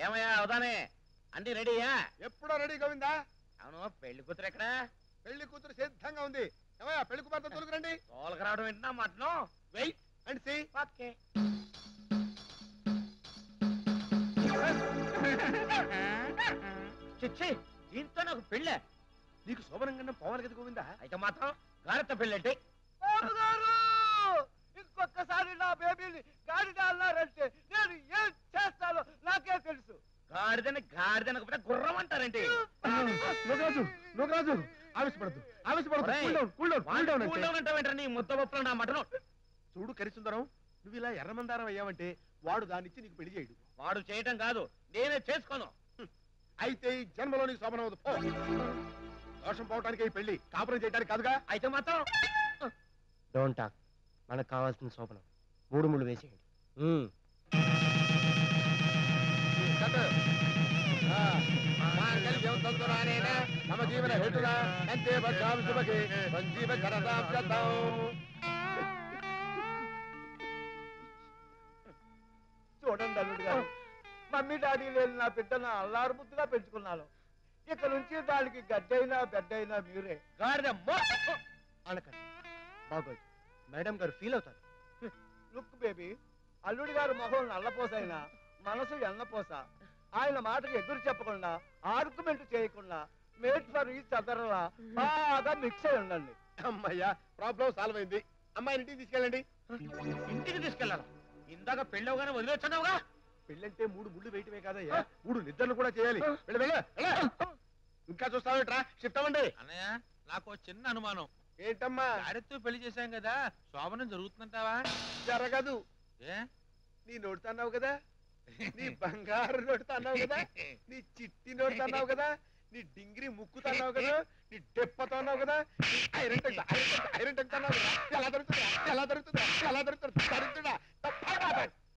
ఏమయ్యా అవుదానే అన్ని రెడీయా? ఎప్పుడో రెడీ గోవిందా. అవును, పెళ్లి కూతురు ఎక్కడా? పెళ్లి కూతురు సిద్ధంగా ఉంది. ఏమయ్యా పెళ్లి కుమార్తె తోలుకురండి. తోలక రావడం వింటున్నా మటను. Wait and see. ఓకే. చిచ్చి, దీంతో నాకు పెళ్ళే. నీకు శోభనంగా పోవాలి కదా గోవిందా. అయితే మాత్రం గారెత్త పెళ్ళంటే ఇంకొకసారి నా బేబీని గాడిద అన్నారంటే నేను ఏం చేస్తానో నాకే తెలుసు. గాడిదనకపోతే గుర్రం అంటారంటే. నువ్వు ఆవేశపడద్దు, ఆవేశపడదు. నీ ముద్ద పప్పులో నా మటను. చూడు కరిసుందరం, నువ్వు ఇలా ఎర్రమందారం అయ్యావంటే వాడు దాన్నిచ్చి నీకు పెళ్లి చేయడు. వాడు చేయటం కాదు, నేనే చేసుకోను. అయితే ఈ జన్మలో నీకు శోభనం అవుదు. దోషం పోవటానికి ఈ పెళ్లి, కాపురం చేయడానికి కాదుగా. అయితే మాత్రం డోంట్ టాక్. మనకు కావాల్సిన శోభనం 3 ముళ్ళు వేసేయండి. మమ జీవన హేతునా అంతే బద్ధాం శుభకే సంజీవ కరదాం శతం. చూడండి అల్లుడు గారు, మమ్మీ డాడీ లేని నా బిడ్డను అల్లారు ముద్దుగా పెంచుకున్నాను. ఇక నుంచి దానికి గడ్డైనా బెడ్డైనా మీరే. గాడిద అనకండి, బాగోదు. మేడం గారు ఫీల్ అవుతారు. లుక్ బేబీ, అల్లుడి గారు మొహం నల్లపోసైనా మనసు ఎన్నపోస. ఆయన మాటకి ఎదురు చెప్పకుండా, ఆర్గ్యుమెంట్ చేయకుండా మేట్ ఫర్ ఈచ్ అదర్లా బాగా మిక్స్ అయి ఉండండి. అమ్మయ్యా, ప్రాబ్లం సాల్వ్ అయింది. అమ్మాయిని ఇంటికి తీసుకెళ్ళండి. ఇంటికి తీసుకెళ్ళాలి? ఇందాక పెళ్ళవగానే వదిలేస్తున్నావుగా. పెళ్ళంటే 3 ముళ్ళు వేయటమే కాదయ్యా, 3 నిద్రలు కూడా చేయాలి. ఇంకా చూస్తావేట్రా, షిఫ్ట్ అవ్వండి. అన్నయ్య, నాకు చిన్న అనుమానం. ఏంటమ్మా? గారెత్తో పెళ్లి చేశాం కదా, శోభనం జరుగుతుందంటావా? జరగదు. ఏ? నీ నోటితో అన్నావు కదా, నీ బంగారు నోటితో అన్నావు కదా, నీ చిట్టి నోటితో అన్నావు కదా, నీ డింగిరి ముక్కుతో అన్నావు కదా, నీ డెప్పతో అన్నావు కదా, నీ ఐరన్ టంగ్ అన్నావు కదా. ఎలా దొరుకుతుందా?